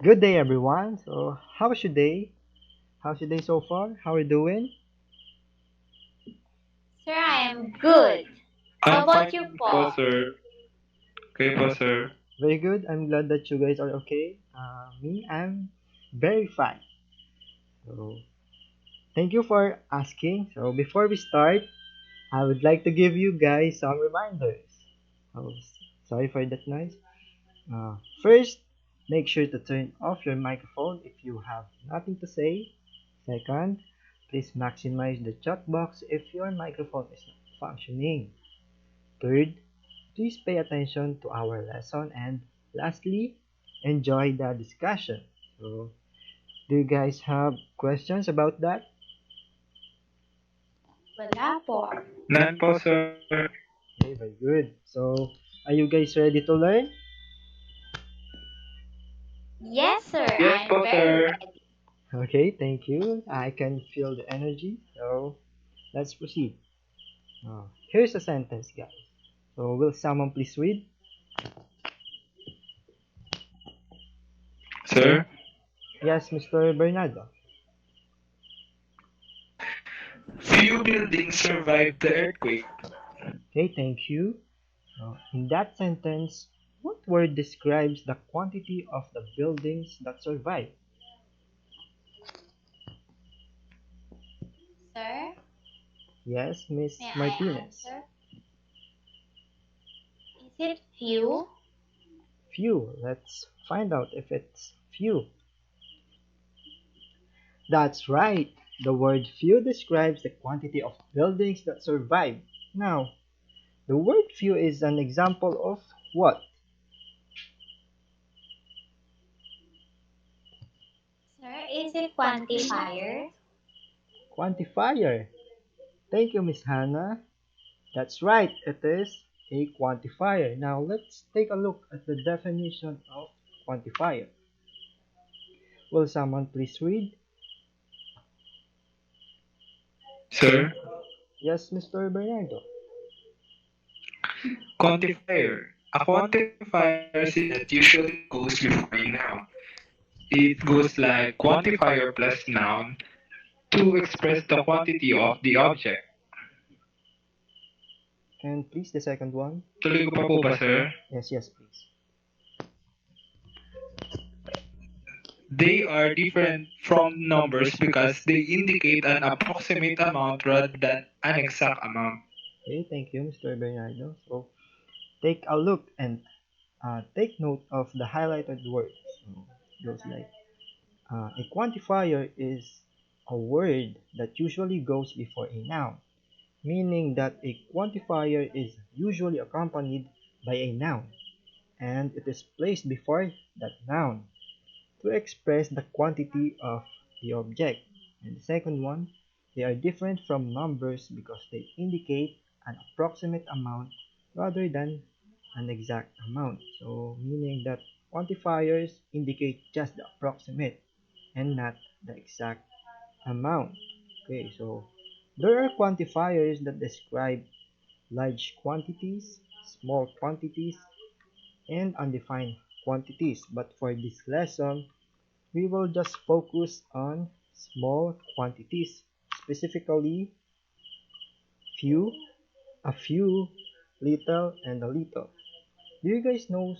Good day, everyone. So, how was your day? How's your day so far? How are you doing? Sir, I am good. How I'm about fine you, po, Paul? sir. Okay po, sir. Very good. I'm glad that you guys are okay. I'm very fine. So, thank you for asking. So, before we start, I would like to give you guys some reminders. Oh, sorry for that noise. First, make sure to turn off your microphone if you have nothing to say. Second, please maximize the chat box if your microphone is not functioning. Third, please pay attention to our lesson. And lastly, enjoy the discussion. So, do you guys have questions about that? Wala po. None po, sir. Okay, very good. So, are you guys ready to learn? Yes, sir. Yes I'm po, very sir. ready. Okay, thank you. I can feel the energy. So, let's proceed. Here's a sentence, guys. So, will someone please read? Sir, Yes, Mr. Bernardo. few buildings survived the earthquake. Okay, thank you. In that sentence, what word describes the quantity of the buildings that survive? Sir, Yes, Miss may I Martinez. answer? Is it few? Few. Let's find out if it's few. That's right. The word few describes the quantity of buildings that survive. Now, the word few is an example of what? Sir, is it quantifier? Quantifier. Thank you, Miss Hannah. That's right, it is a quantifier. Now, let's take a look at the definition of quantifier. Will someone please read? Sir, Yes, Mr. Bernardo. quantifier. A quantifier is a that usually goes before a noun. It goes like quantifier plus noun to express the quantity of the object. And please, the second one. Tuloy ko pa po ba, sir? Yes, yes, please. They are different from numbers because they indicate an approximate amount rather than an exact amount. Okay, thank you, Mr. Bernardo. So, take a look and take note of the highlighted words. So, it goes like a quantifier is a word that usually goes before a noun, meaning that a quantifier is usually accompanied by a noun, and it is placed before that noun to express the quantity of the object. And the second one, they are different from numbers because they indicate an approximate amount rather than an exact amount. So, meaning that quantifiers indicate just the approximate and not the exact amount. Okay, so there are quantifiers that describe large quantities, small quantities, and undefined quantities. But for this lesson, we will just focus on small quantities, specifically few, a few, little, and a little. Do you guys know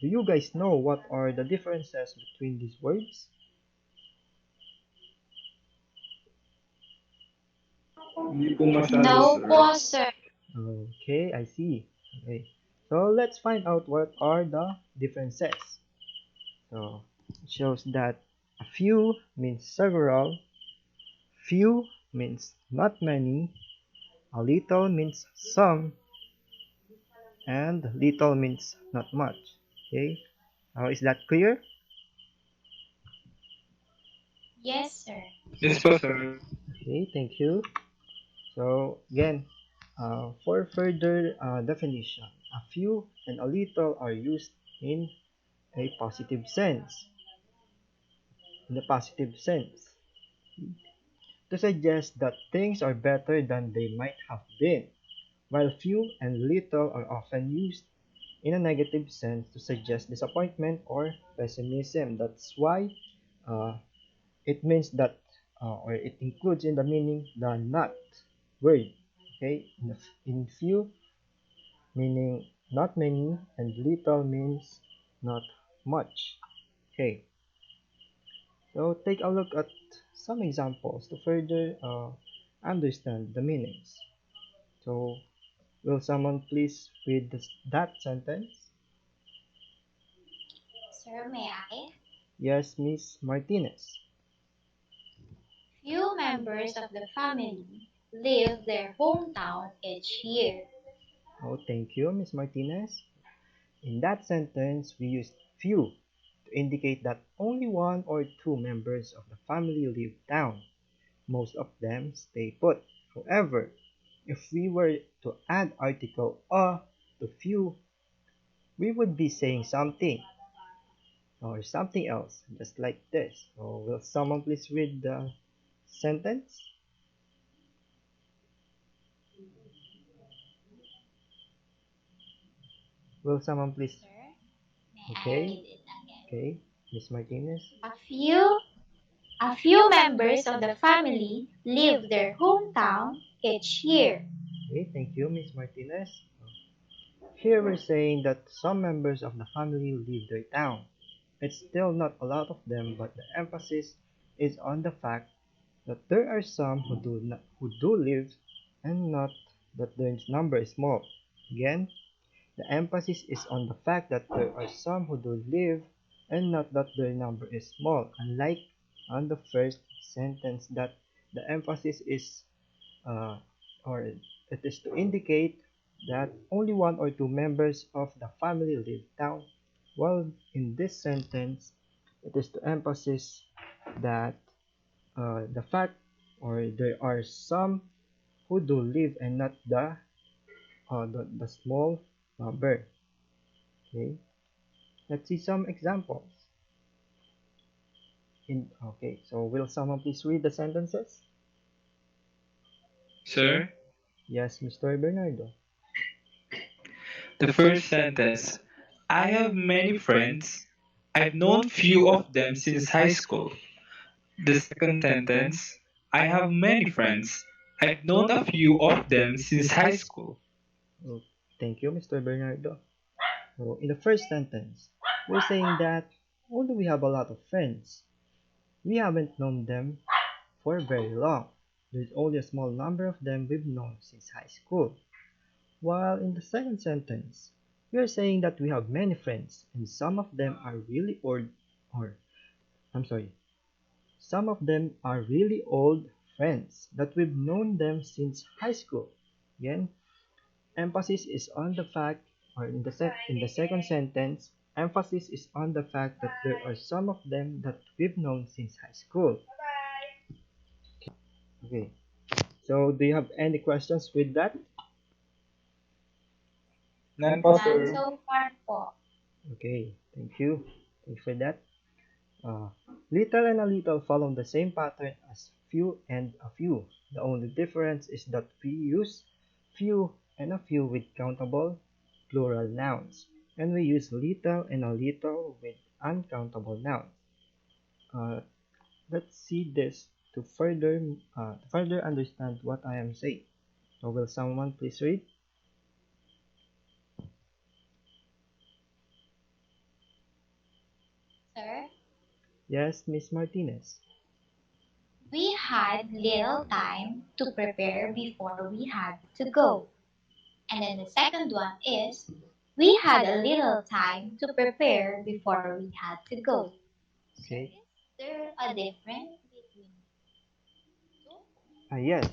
do you guys know what are the differences between these words? Hindi po masyado, No sir. po, sir. Okay, I see. Okay. So let's find out what are the differences. So it shows that a few means several, few means not many, a little means some, and little means not much. Okay, is that clear? Yes, sir. Yes po, sir. Okay, thank you. So again, for further definition, a few and a little are used in a positive sense. In a positive sense, to suggest that things are better than they might have been, while few and little are often used in a negative sense to suggest disappointment or pessimism. That's why uh, it means that or it includes in the meaning the not word. Okay, in few meaning not many and little means not much. Okay, so take a look at some examples to further understand the meanings. So will someone please read that sentence? Sir, may I? Yes, Miss Martinez. Few members of the family leave their hometown each year. Oh, thank you, Miss Martinez. In that sentence, we used few to indicate that only one or two members of the family leave town. Most of them stay put. However, if we were to add article a to few, we would be saying something or something else, just like this. So, will someone please read the sentence? Will someone please? Sir, may I Okay, read it again? okay, Miss Martinez. A few A few members of the family leave their hometown each year. Okay, thank you, Miss Martinez. Here we're saying that some members of the family leave their town. It's still not a lot of them, but the emphasis is on the fact that there are some who do live and not that their number is small. Again, the emphasis is on the fact that there are some who do live and not that their number is small, unlike on the first sentence that the emphasis is uh, or it is to indicate that only one or two members of the family live town, while in this sentence it is to emphasize that the fact or there are some who do live and not the small number. Okay, let's see some examples. Okay, so will someone please read the sentences? Sir, Yes, Mr. Bernardo. the first sentence, I have many friends. I've known few of them since high school. The second sentence, I have many friends. I've known a few of them since high school. Oh, thank you, Mr. Bernardo. So, in the first sentence, we're saying that although we have a lot of friends, we haven't known them for very long. There's only a small number of them we've known since high school. While in the second sentence, we are saying that we have many friends and some of them are really old, or I'm sorry, some of them are really old friends that we've known them since high school. Again, emphasis is on the fact, or in the second sentence, emphasis is on the fact that there are some of them that we've known since high school. Okay, so do you have any questions with that? None po, None sir. so far po. Okay, thank you. Thanks for that. Uh, Little and a little follow the same pattern as few and a few. The only difference is that we use few and a few with countable plural nouns, and we use little and a little with uncountable nouns. Uh, let's see this to further understand what I am saying. So will someone please read? Sir, Yes, Miss Martinez. we had little time to prepare before we had to go. And then the second one is, we had a little time to prepare before we had to go. Sir, Okay. is there a difference between two? Yes,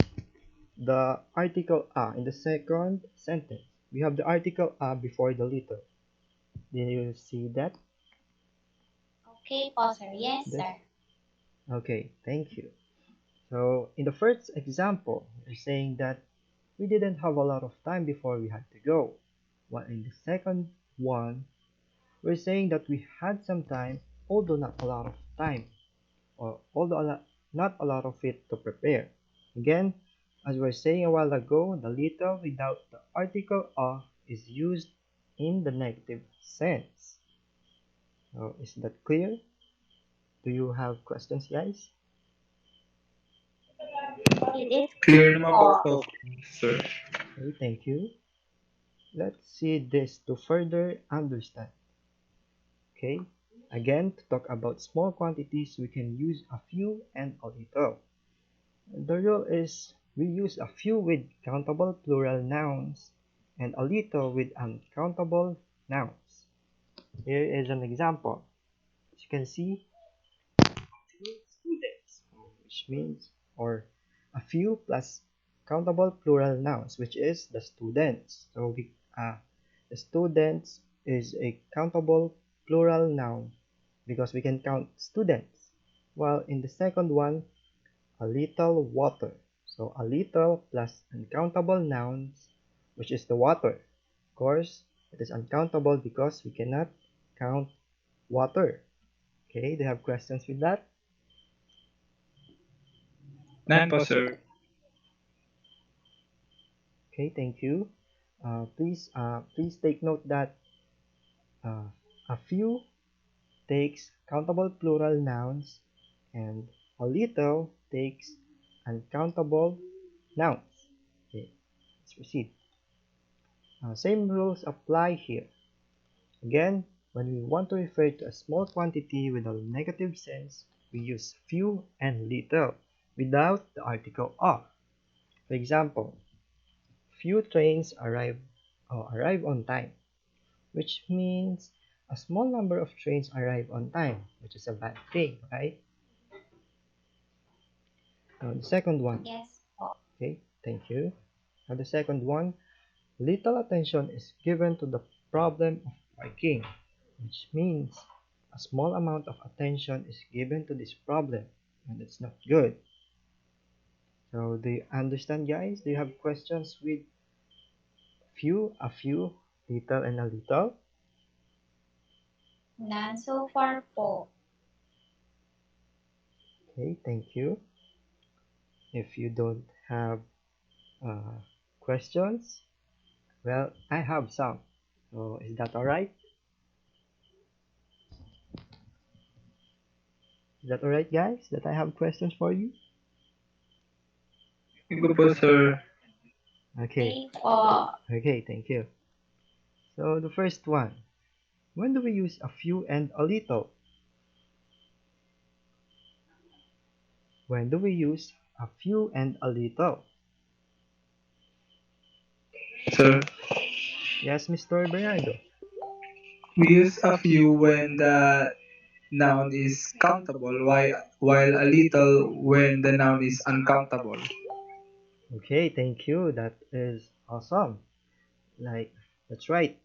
the article a in the second sentence. We have the article a before the little. Did you see that? Okay po, sir. Yes, This? sir. Okay, thank you. So, in the first example, we're saying that we didn't have a lot of time before we had to go. While in the second one, we're saying that we had some time, although not a lot of time, or although not a lot of it to prepare. Again, as we were saying a while ago, the little without the article a is used in the negative sense. So is that clear? Do you have questions, guys? It is Clear naman po po. ito, sir. Okay, thank you. Let's see this to further understand. Okay, again, to talk about small quantities, we can use a few and a little. The rule is we use a few with countable plural nouns and a little with uncountable nouns. Here is an example. As you can see, students, which means, or a few plus countable plural nouns, which is the students. So the students is a countable plural noun because we can count students. While in the second one, a little water. So a little plus uncountable nouns, which is the water. Of course, it is uncountable because we cannot count water. Okay, do you have questions with that? None po, sir. Okay, thank you. Please take note that uh, a few takes countable plural nouns and a little takes uncountable nouns. Okay, let's proceed. Same rules apply here. Again, when we want to refer to a small quantity with a negative sense, we use few and little without the article of. For example, few trains arrive on time, which means a small number of trains arrive on time, which is a bad thing, right? Now the second one, Yes po. okay, thank you. Now the second one, little attention is given to the problem of parking, which means a small amount of attention is given to this problem, and it's not good. So do you understand, guys? Do you have questions with few, a few, little, and a little? None so far po. Okay, thank you. If you don't have uh, questions, well, I have some. So is that alright? Is that alright, guys? That I have questions for you? Thank you po, sir. Okay, Okay po. okay, thank you. So the first one, when do we use a few and a little? When do we use a few and a little? Sir, Yes, Mr. Bernardo. we use a few when the noun is countable, while a little when the noun is uncountable. Okay, thank you. That is awesome. Like, that's right.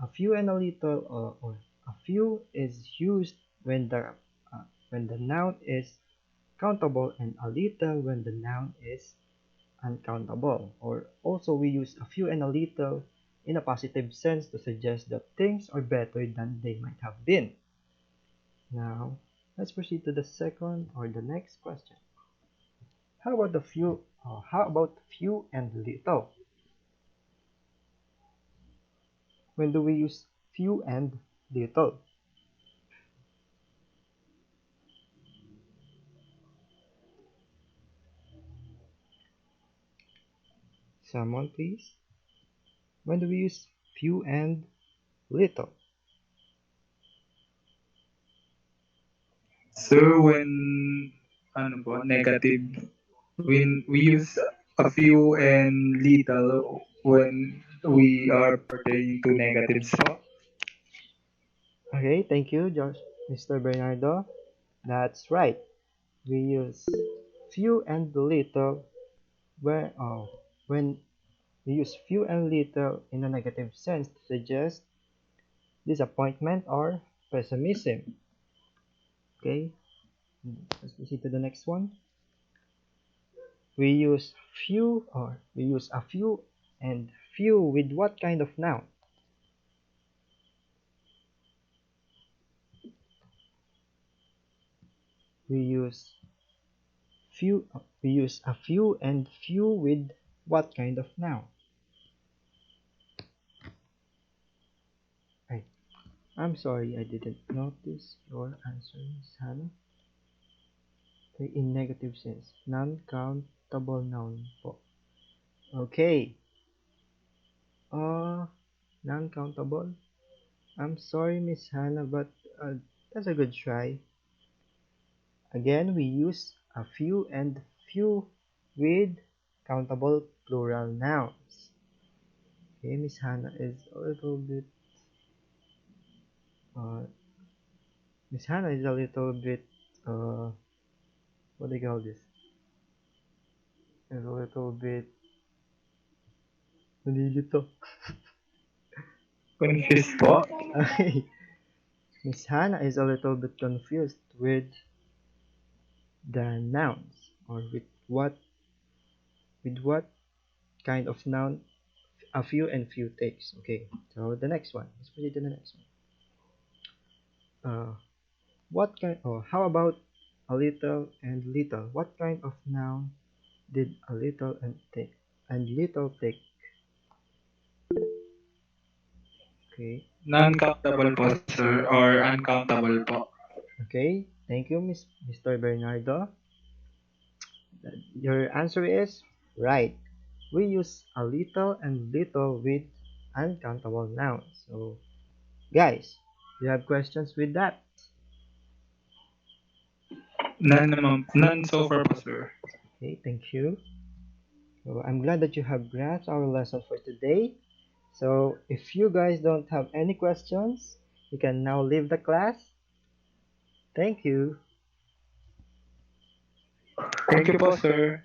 A few and a little, or a few is used when the noun is countable, and a little when the noun is uncountable. Or also we use a few and a little in a positive sense to suggest that things are better than they might have been. Now, let's proceed to the second or the next question. How about few and little? When do we use few and little? Someone please? When do we use few and little? Sir, when negative, when we use a few and little when we are pertaining to negatives po. Okay, thank you, Mr. Bernardo. That's right. We use few and little when we use few and little in a negative sense to suggest disappointment or pessimism. Okay, let's proceed to the next one. We use a few and few with what kind of noun? We use we use a few and few with what kind of noun? I'm sorry, I didn't notice your answer, Miss Hannah. Okay, in negative sense. Non-countable noun po. Okay. Non-countable. I'm sorry, Miss Hannah, but uh, that's a good try. Again, we use a few and few with countable plural nouns. Okay, Miss Hannah is a little bit. Uh, Miss Hannah is a little bit. What do you call this? Is a little bit. Nalilito. Confused po? Okay. Miss Hannah is a little bit confused with the nouns or with what kind of noun a few and few takes. Okay, so the next one. Let's proceed to the next one. What kind? Oh, how about a little and little? What kind of noun did a little and little take? Okay, Non-countable po, sir, or uncountable po. okay. Thank you, Mr. Bernardo. Your answer is right. We use a little and little with uncountable nouns. So, guys, you have questions with that? None so far po, sir. Okay, thank you. So, I'm glad that you have grasped our lesson for today. So, if you guys don't have any questions, you can now leave the class. Thank you. Thank you po, sir.